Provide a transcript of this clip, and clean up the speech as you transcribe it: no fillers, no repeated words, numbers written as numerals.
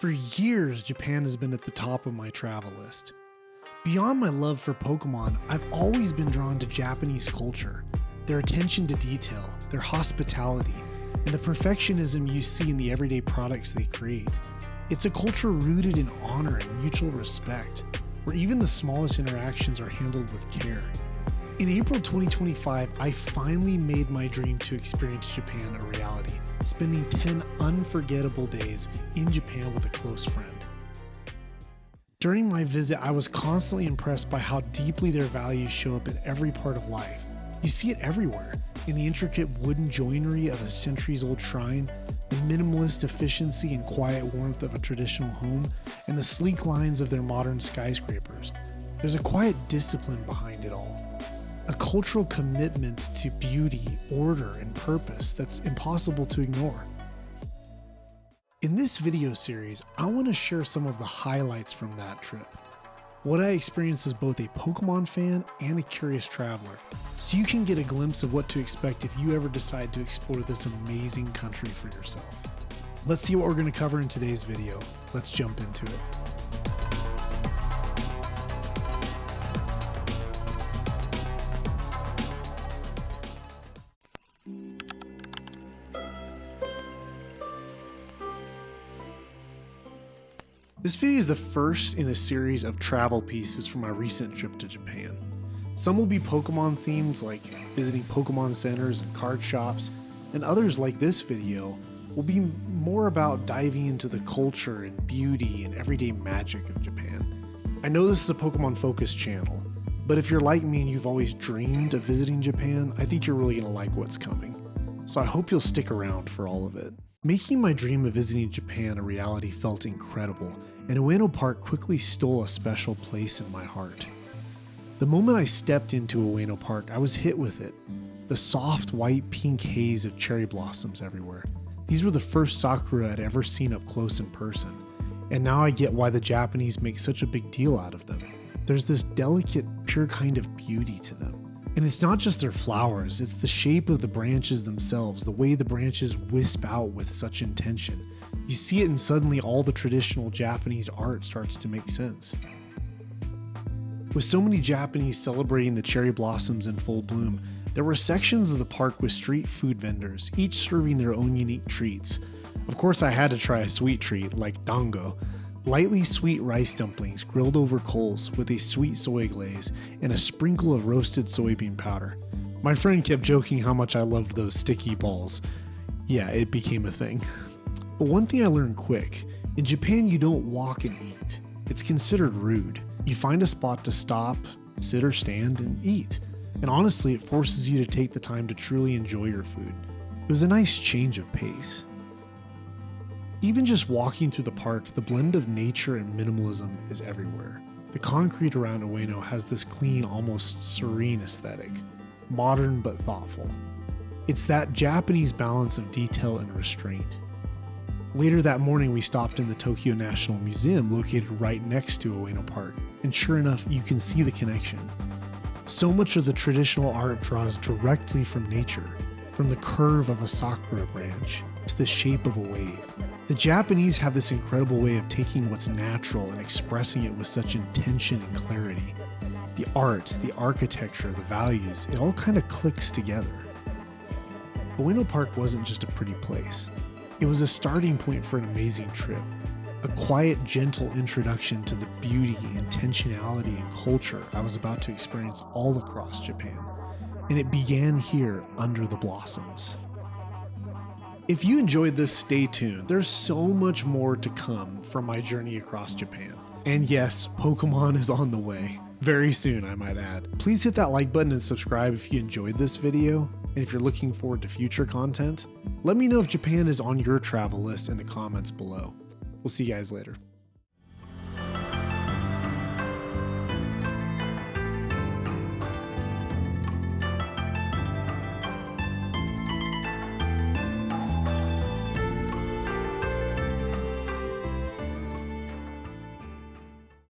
For years, Japan has been at the top of my travel list. Beyond my love for Pokemon, I've always been drawn to Japanese culture, their attention to detail, their hospitality, and the perfectionism you see in the everyday products they create. It's a culture rooted in honor and mutual respect, where even the smallest interactions are handled with care. In April 2025, I finally made my dream to experience Japan a reality, spending 10 unforgettable days in Japan with a close friend. During my visit, I was constantly impressed by how deeply their values show up in every part of life. You see it everywhere, in the intricate wooden joinery of a centuries-old shrine, the minimalist efficiency and quiet warmth of a traditional home, and the sleek lines of their modern skyscrapers. There's a quiet discipline behind it all. A cultural commitment to beauty, order, and purpose that's impossible to ignore. In this video series, I want to share some of the highlights from that trip. What I experienced as both a Pokemon fan and a curious traveler, so you can get a glimpse of what to expect if you ever decide to explore this amazing country for yourself. Let's see what we're going to cover in today's video. Let's jump into it. This video is the first in a series of travel pieces from my recent trip to Japan. Some will be Pokemon themed, like visiting Pokémon Centers and card shops, and others like this video will be more about diving into the culture and beauty and everyday magic of Japan. I know this is a Pokemon focused channel, but if you're like me and you've always dreamed of visiting Japan, I think you're really going to like what's coming. So I hope you'll stick around for all of it. Making my dream of visiting Japan a reality felt incredible, and Ueno Park quickly stole a special place in my heart. The moment I stepped into Ueno Park, I was hit with it. The soft white-pink haze of cherry blossoms everywhere. These were the first Sakura I'd ever seen up close in person, and now I get why the Japanese make such a big deal out of them. There's this delicate, pure kind of beauty to them. And it's not just their flowers, it's the shape of the branches themselves, the way the branches wisp out with such intention. You see it and suddenly all the traditional Japanese art starts to make sense. With so many Japanese celebrating the cherry blossoms in full bloom, there were sections of the park with street food vendors, each serving their own unique treats. Of course, I had to try a sweet treat like dango, lightly sweet rice dumplings grilled over coals with a sweet soy glaze and a sprinkle of roasted soybean powder. My friend kept joking how much I loved those sticky balls. Yeah, it became a thing. But one thing I learned quick, in Japan you don't walk and eat. It's considered rude. You find a spot to stop, sit or stand, and eat. And honestly, it forces you to take the time to truly enjoy your food. It was a nice change of pace. Even just walking through the park, the blend of nature and minimalism is everywhere. The concrete around Ueno has this clean, almost serene aesthetic, modern but thoughtful. It's that Japanese balance of detail and restraint. Later that morning, we stopped in the Tokyo National Museum located right next to Ueno Park, and sure enough, you can see the connection. So much of the traditional art draws directly from nature, from the curve of a sakura branch to the shape of a wave. The Japanese have this incredible way of taking what's natural and expressing it with such intention and clarity. The art, the architecture, the values, it all kind of clicks together. Ueno Park wasn't just a pretty place. It was a starting point for an amazing trip. A quiet, gentle introduction to the beauty, intentionality, and culture I was about to experience all across Japan. And it began here under the blossoms. If you enjoyed this, stay tuned. There's so much more to come from my journey across Japan. And yes, Pokemon is on the way. Very soon, I might add. Please hit that like button and subscribe if you enjoyed this video. And if you're looking forward to future content, let me know if Japan is on your travel list in the comments below. We'll see you guys later.